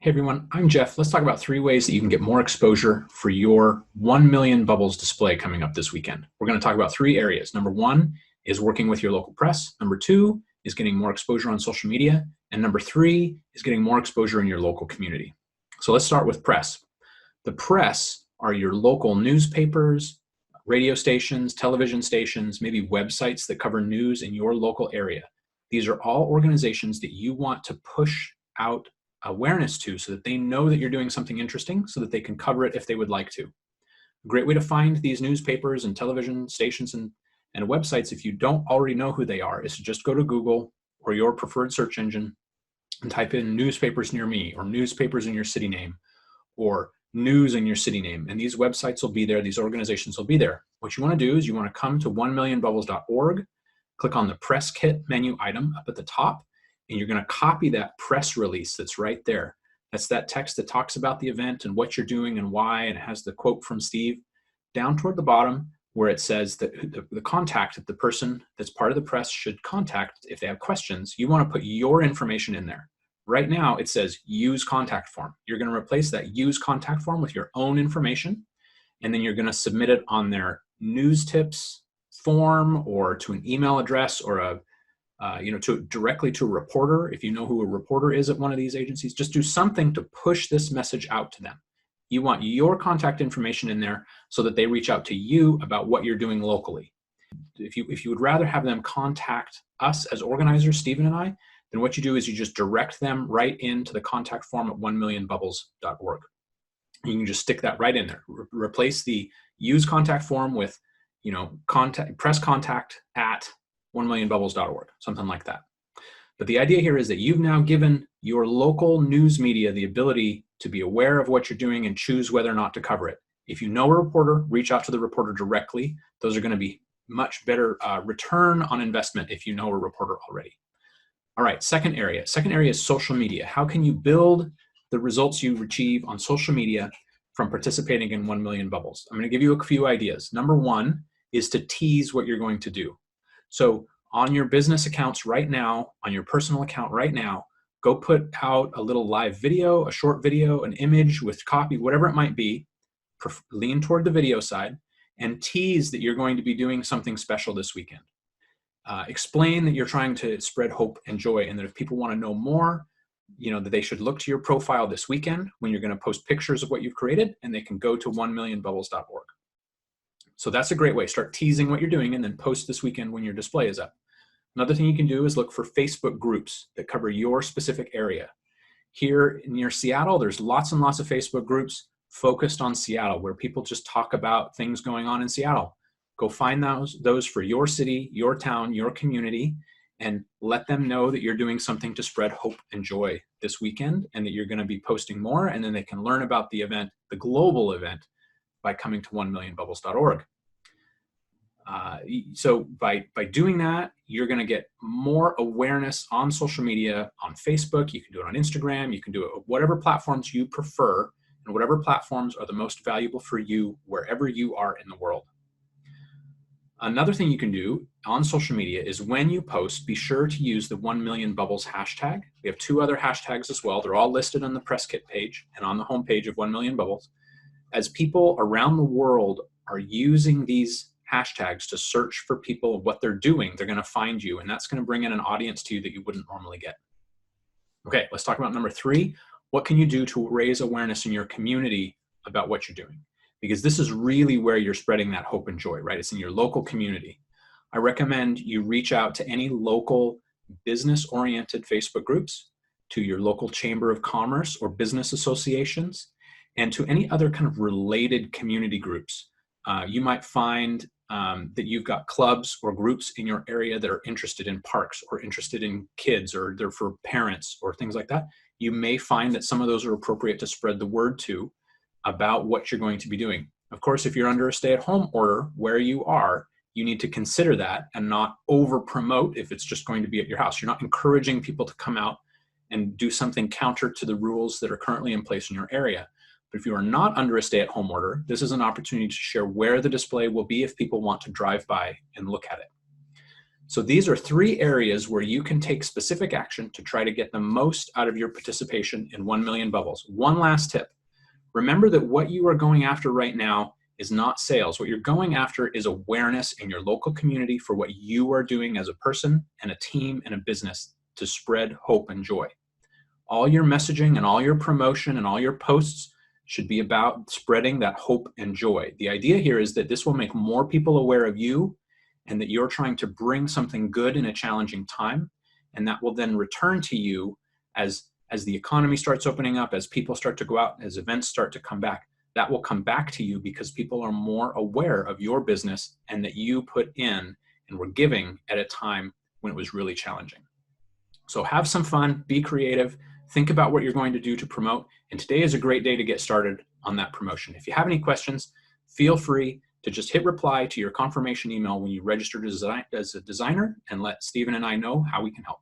Hey everyone, I'm Jeff. Let's talk about 3 ways that you can get more exposure for your 1 million bubbles display coming up this weekend. We're going to talk about 3 areas. Number 1 is working with your local press. Number 2 is getting more exposure on social media. And number 3 is getting more exposure in your local community. So let's start with press. The press are your local newspapers, radio stations, television stations, maybe websites that cover news in your local area. These are all organizations that you want to push out awareness to so that they know that you're doing something interesting so that they can cover it if they would like to. A great way to find these newspapers and television stations and websites, if you don't already know who they are, is to just go to Google or your preferred search engine and type in newspapers near me or newspapers in your city name or news in your city name. And these websites will be there. These organizations will be there. What you want to do is you want to come to OneMillionBubbles.org, click on the press kit menu item up at the top, and you're going to copy that press release that's right there. That's that text that talks about the event and what you're doing and why, and it has the quote from Steve. Down toward the bottom where it says that the contact that the person that's part of the press should contact if they have questions, you want to put your information in there. Right now it says use contact form. You're going to replace that use contact form with your own information, and then you're going to submit it on their news tips form or to an email address or directly to a reporter. If you know who a reporter is at one of these agencies, just do something to push this message out to them. You want your contact information in there so that they reach out to you about what you're doing locally. If you would rather have them contact us as organizers, Stephen and I, then what you do is you just direct them right into the contact form at OneMillionBubbles.org. You can just stick that right in there. Replace the use contact form with, press contact at OneMillionBubbles.org, something like that. But the idea here is that you've now given your local news media the ability to be aware of what you're doing and choose whether or not to cover it. If you know a reporter, reach out to the reporter directly. Those are going to be much better return on investment if you know a reporter already. All right, second area. Second area is social media. How can you build the results you achieve on social media from participating in 1 Million Bubbles? I'm going to give you a few ideas. Number 1 is to tease what you're going to do. So on your business accounts right now, on your personal account right now, go put out a little live video, a short video, an image with copy, whatever it might be. Lean toward the video side and tease that you're going to be doing something special this weekend. Explain that you're trying to spread hope and joy, and that if people want to know more, that they should look to your profile this weekend when you're going to post pictures of what you've created, and they can go to OneMillionBubbles.org. So that's a great way. Start teasing what you're doing and then post this weekend when your display is up. Another thing you can do is look for Facebook groups that cover your specific area. Here near Seattle, there's lots and lots of Facebook groups focused on Seattle where people just talk about things going on in Seattle. Go find those for your city, your town, your community, and let them know that you're doing something to spread hope and joy this weekend and that you're going to be posting more, and then they can learn about the event, the global event, by coming to OneMillionBubbles.org. So by doing that, you're going to get more awareness on social media, on Facebook. You can do it on Instagram. You can do it whatever platforms you prefer and whatever platforms are the most valuable for you wherever you are in the world. Another thing you can do on social media is when you post, be sure to use the 1 Million Bubbles hashtag. We have 2 other hashtags as well. They're all listed on the press kit page and on the homepage of 1 Million Bubbles. As people around the world are using these hashtags to search for people, what they're doing, they're going to find you, and that's going to bring in an audience to you that you wouldn't normally get. Okay, let's talk about number 3. What can you do to raise awareness in your community about what you're doing? Because this is really where you're spreading that hope and joy, right? It's in your local community. I recommend you reach out to any local business-oriented Facebook groups, to your local chamber of commerce or business associations, and to any other kind of related community groups. You might find that you've got clubs or groups in your area that are interested in parks or interested in kids, or they're for parents or things like that. You may find that some of those are appropriate to spread the word to about what you're going to be doing. Of course, if you're under a stay-at-home order where you are, you need to consider that and not over-promote if it's just going to be at your house. You're not encouraging people to come out and do something counter to the rules that are currently in place in your area. But if you are not under a stay-at-home order, this is an opportunity to share where the display will be if people want to drive by and look at it. So these are 3 areas where you can take specific action to try to get the most out of your participation in 1 Million Bubbles. One last tip. Remember that what you are going after right now is not sales. What you're going after is awareness in your local community for what you are doing as a person and a team and a business to spread hope and joy. All your messaging and all your promotion and all your posts should be about spreading that hope and joy. The idea here is that this will make more people aware of you and that you're trying to bring something good in a challenging time, and that will then return to you as the economy starts opening up, as people start to go out, as events start to come back. That will come back to you because people are more aware of your business and that you put in and were giving at a time when it was really challenging. So have some fun, be creative, think about what you're going to do to promote, and today is a great day to get started on that promotion. If you have any questions, feel free to just hit reply to your confirmation email when you registered as a designer and let Stephen and I know how we can help.